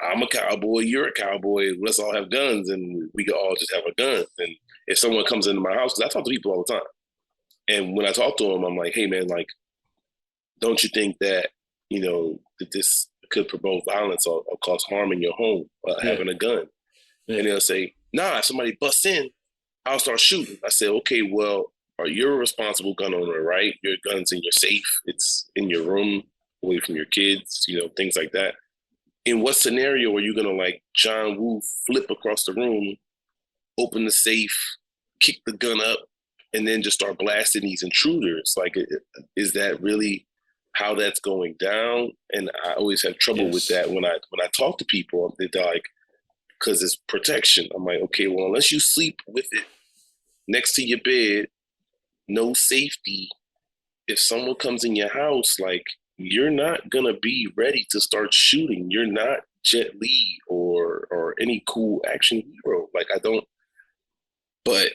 I'm a cowboy, you're a cowboy. Let's all have guns, and we can all just have a gun. And if someone comes into my house, because I talk to people all the time, and when I talk to them, I'm like, hey man, like, don't you think that that this could promote violence or cause harm in your home, Yeah. having a gun? Yeah. And they'll say, nah, if somebody busts in, I'll start shooting. I said, okay, well, you're a responsible gun owner, right? Your gun's in your safe. It's in your room, away from your kids, things like that. In what scenario are you going to, like John Woo, flip across the room, open the safe, kick the gun up, and then just start blasting these intruders? Like, is that really how that's going down? And I always have trouble with that when I talk to people. They're like, because it's protection. I'm like, okay, well, unless you sleep with it next to your bed, no safety. If someone comes in your house, like, you're not gonna be ready to start shooting. You're not Jet Li or any cool action hero. Like, I don't. But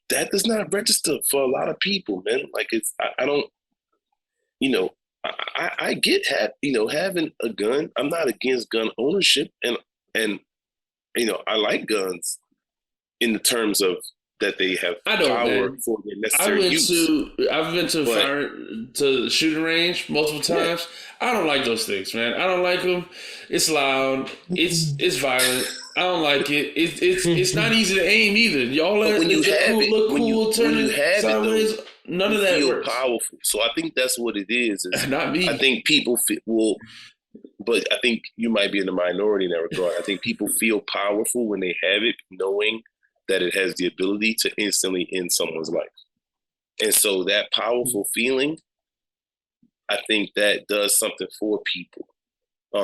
that does not register for a lot of people, man. Like, I don't. I get having a gun. I'm not against gun ownership, and I like guns in the terms of that they have I don't, power man. for their necessary use. I've been to But fire to the shooting range multiple yeah, times. I don't like those things, man. I don't like them. It's loud. It's violent. I don't like it. It's not easy to aim either. Y'all but let when you it have cool, it, look when cool, you turning have it though, sideways. None you of that feel works. powerful. So I think that's what it is. Not I me. think people feel well, but I think you might be in the minority in that regard. I think people feel powerful when they have it, knowing that it has the ability to instantly end someone's life. And so that powerful feeling, I think that does something for people,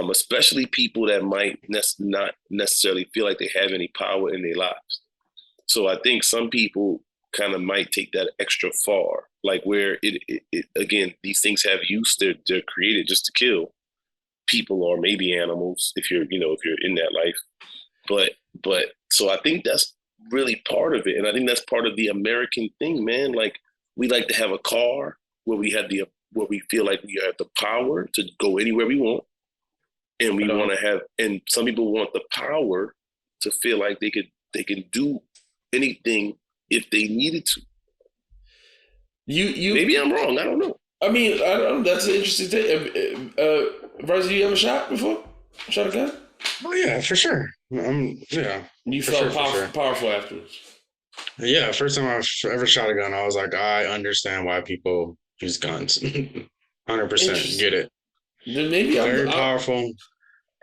especially people that might not necessarily feel like they have any power in their lives. So I think some people kind of might take that extra far, like where it again, these things have use. They're created just to kill people or maybe animals if you're in that life. But so I think that's really part of it, and I think that's part of the American thing, man. Like, we like to have a car where we feel like we have the power to go anywhere we want, and I we want don't. to have, and some people want the power to feel like they can do anything if they needed to. You. Maybe I'm wrong. I don't know. I mean, I don't. That's an interesting thing. Bryce, you ever shot before? Shot a gun? Oh yeah, for sure. Yeah, You for sure, felt for sure. powerful afterwards. Yeah, first time I've ever shot a gun, I was like, I understand why people use guns. 100% get Interesting. it. Then maybe Very powerful.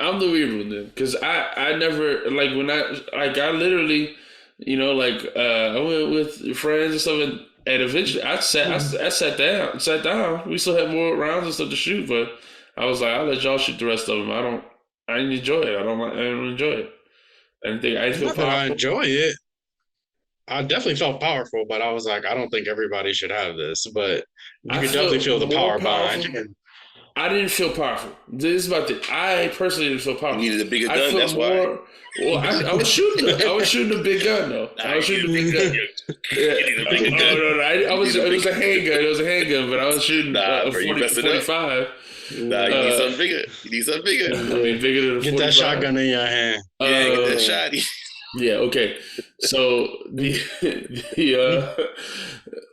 I'm the weird one then, because I never like when I literally, I went with friends and stuff, and eventually I sat down. We still had more rounds and stuff to shoot, but I was like, I'll let y'all shoot the rest of them. I didn't enjoy it. I don't enjoy it. I didn't think I didn't feel Not that I powerful. enjoy it. I definitely felt powerful, but I was like, I don't think everybody should have this. But you I could definitely felt feel the more power behind powerful. it. I didn't feel powerful. This is about the. I personally didn't feel You powerful. needed a bigger I gun. felt That's why. more. Well, I was shooting. I was shooting a big gun though. Nah, I was you shooting a big gun. Yeah. need a Oh bigger gun. no, no! I was. It was a handgun. It was a handgun, but I was shooting Nah, a bro, you messed it up. 45. Nah, you need something bigger. You need something bigger. I mean, bigger than a Get that 45. shotgun in your hand. Yeah, get that Uh, shot. yeah. Okay. So the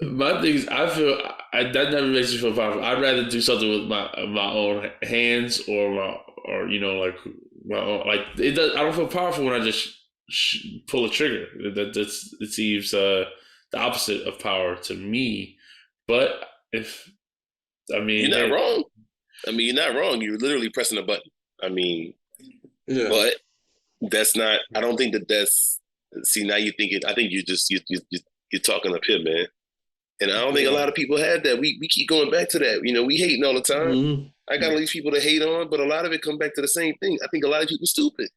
my thing is, that never makes me feel powerful. I'd rather do something with my own hands or like my own, like it does. I don't feel powerful when I just pull a trigger. It seems the opposite of power to me. But if I mean, You're not hey, wrong. I mean, you're not wrong. You're literally pressing a button. I mean, Yeah. but that's not. I don't think that that's. See, now you're thinking. I think you're talking up here, man. And I don't think a Yeah. lot of people had that. We keep going back to that. We hating all the time. Mhm. I got all these people to hate on, but a lot of it come back to the same thing. I think a lot of people stupid.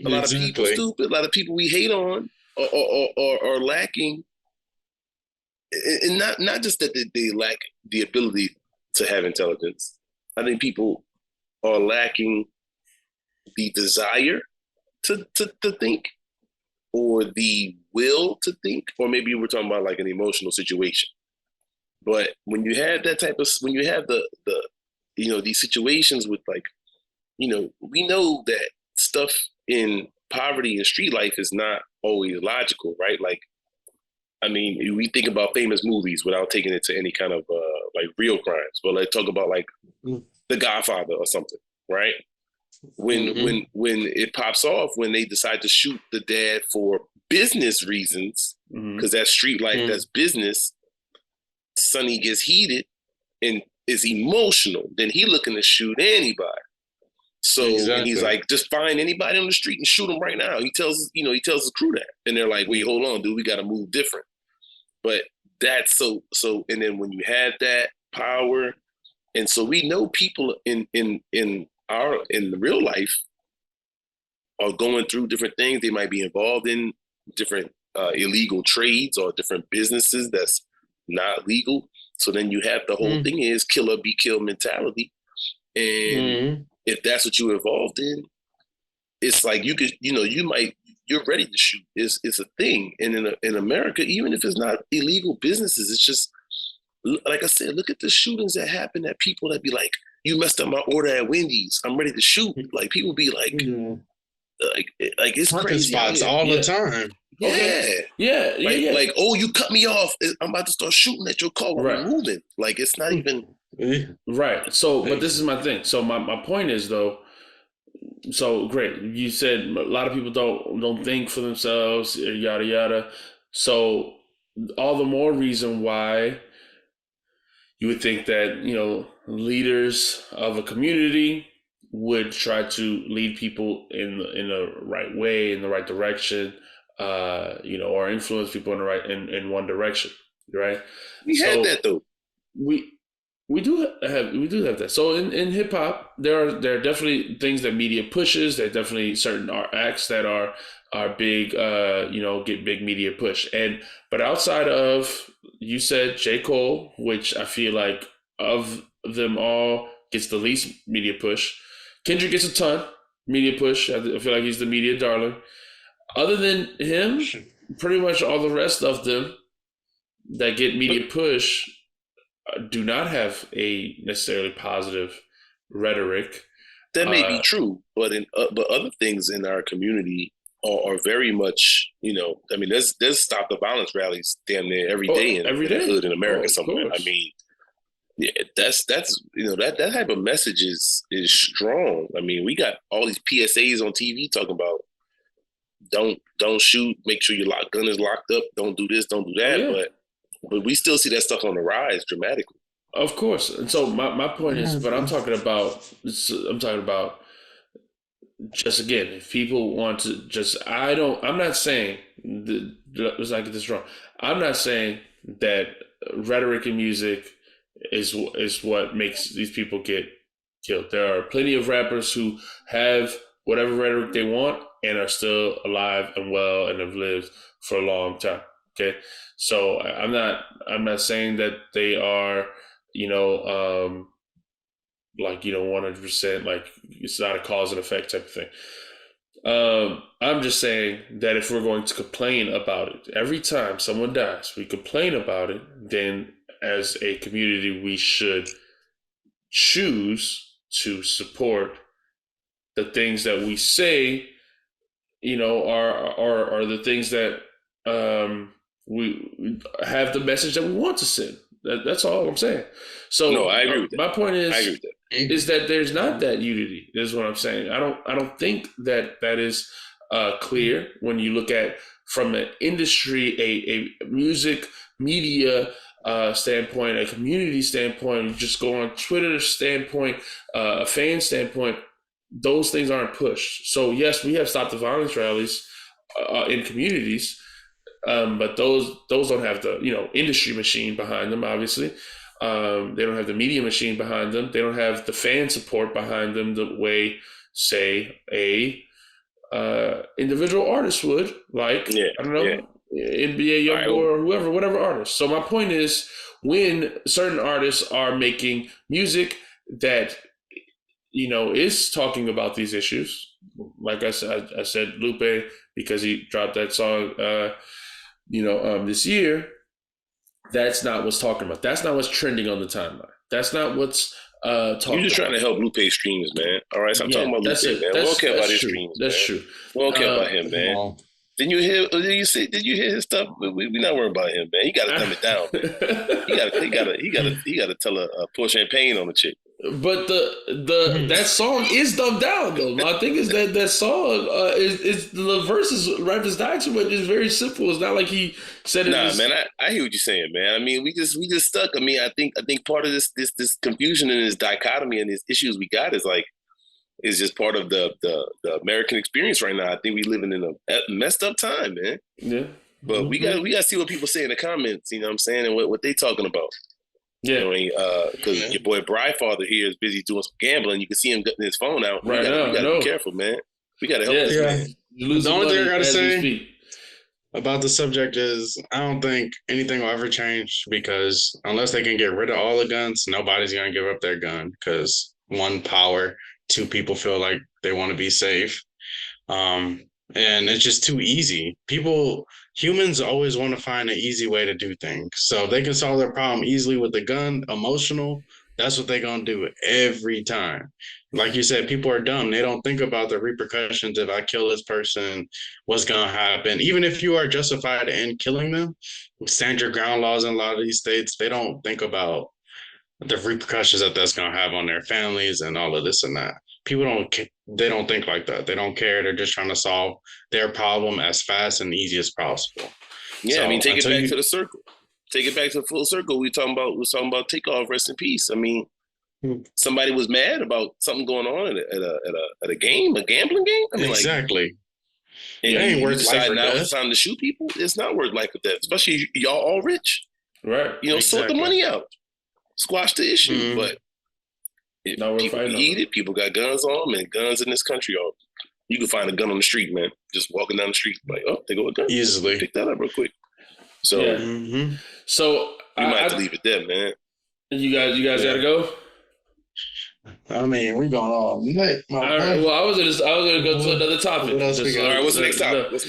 A lot of people Exactly. stupid. A lot of people we hate on or lacking, and not just that they lack the ability to have intelligence. I think people are lacking the desire to think, or the will to think, or maybe we're talking about like an emotional situation. But when you have that type of, when you have the these situations with like we know that stuff in poverty and street life is not always logical, right? Like, I mean, we think about famous movies without taking it to any kind of like real crimes, but let's talk about like The Godfather or something, right? When it pops off, when they decide to shoot the dad for business reasons, because that's street life, that's business. Sonny gets heated and is emotional. Then he looking to shoot anybody. So and he's like, just find anybody on the street and shoot him right now. He tells his crew that, and they're like, wait, hold on, dude, we got to move different. But that's so. And then when you have that power, and so we know people in the real life are going through different things. They might be involved in different illegal trades or different businesses that's not legal. So then you have the whole thing is killer be killed mentality. And if that's what you're involved in, it's like you could, you're ready to shoot. It's a thing. And in America, even if it's not illegal businesses, it's just, like I said, look at the shootings that happen at people that be like, you messed up my order at Wendy's, I'm ready to shoot. Like people be like, like it's parking crazy spots all the time. Yeah. Okay. Yeah. Like, oh, you cut me off. I'm about to start shooting at your car while we're moving. Like, it's not even. Right. So, but this is my thing. So my point is, though, so great. You said a lot of people don't think for themselves, yada, yada. So all the more reason why you would think that, leaders of a community would try to lead people in the right way, in the right direction, or influence people in one direction, right? We had that though. We do have that. So in hip hop, there are definitely things that media pushes. There are definitely certain acts that are big, get big media push. But outside of, you said J. Cole, which I feel like of them all gets the least media push. Kendrick gets a ton media push. I feel like he's the media darling. Other than him, pretty much all the rest of them that get media push do not have a necessarily positive rhetoric. That may be true, but but other things in our community are very much, I mean, there's stop the violence rallies damn near every day in the hood in America somewhere. I mean, yeah, that's that type of message is strong. I mean, we got all these PSAs on TV talking about don't shoot, make sure your gun is locked up, don't do this, don't do that, but we still see that stuff on the rise dramatically. Of course. And so my point is, but I'm talking about just, again, if people want to just, I'm not saying, let's not get this wrong. I'm not saying that rhetoric in music is what makes these people get killed. There are plenty of rappers who have whatever rhetoric they want and are still alive and well and have lived for a long time. Okay. So I'm not saying that they are, 100%, like it's not a cause and effect type of thing. I'm just saying that if we're going to complain about it, every time someone dies, we complain about it, then as a community, we should choose to support the things that we say, are the things that we have the message that we want to send. That's all I'm saying. So no, I agree with that. My point is that there's not that unity. Is what I'm saying. I don't think that is clear when you look at from an industry, a music media standpoint, a community standpoint. You just go on Twitter standpoint, a fan standpoint. Those things aren't pushed. So yes, we have Stop the Violence rallies in communities. But those don't have the industry machine behind them. Obviously, they don't have the media machine behind them. They don't have the fan support behind them the way, say, a individual artist would. Like I don't know, NBA YoungBoy or whoever, whatever artist. So my point is, when certain artists are making music that is talking about these issues, like I said Lupe, because he dropped that song. This year, that's not what's talking about. That's not what's trending on the timeline. That's not what's You're just trying to help Lupe streams, man. All right, stop talking about Lupe, man. We don't care about his streams, man. That's true. We don't care about him, man. Well, Did you hear his stuff? We not worried about him, man. He got to dumb it down, man. He got to tell a pour champagne on the chick. But that song is dumbed down though. My thing is that song is the verses Rappers Dodger, but it's very simple. It's not like he said it. Nah, man, I hear what you're saying, man. I mean, we just stuck. I mean, I think part of this confusion and this dichotomy and these issues we got is just part of the American experience right now. I think we living in a messed up time, man. Yeah. But we got to see what people say in the comments. You know what I'm saying, and what they talking about. Yeah, because your boy Bryfather here is busy doing some gambling. You can see him getting his phone out. Right now, we gotta be careful, man. We gotta help this man. The only thing I gotta say about the subject is I don't think anything will ever change because unless they can get rid of all the guns, nobody's gonna give up their gun because one, power, two, people feel like they want to be safe. And it's just too easy. Humans always want to find an easy way to do things. So if they can solve their problem easily with a gun, emotional, that's what they're going to do every time. Like you said, people are dumb. They don't think about the repercussions. If I kill this person, what's going to happen? Even if you are justified in killing them, stand your ground laws in a lot of these states, they don't think about the repercussions that's going to have on their families and all of this and that. People don't think like that. They don't care. They're just trying to solve their problem as fast and easy as possible. Yeah, so, I mean, take it back to the circle. Take it back to the full circle. We was talking about Takeoff, rest in peace. I mean, somebody was mad about something going on at a game, a gambling game. I mean, exactly. And it ain't worth life or death. It's time to shoot people. It's not worth life or death, especially y'all all rich. Right. Sort the money out, squash the issue, but. People need it. People got guns on them, and guns in this country are. You can find a gun on the street, man. Just walking down the street, like, oh, they go a gun. Easily pick that up real quick. So, so we might have to leave it there, man. You guys gotta go. I mean, we're going all night. All right. Well, I was gonna go to another topic. All right. What's the next topic?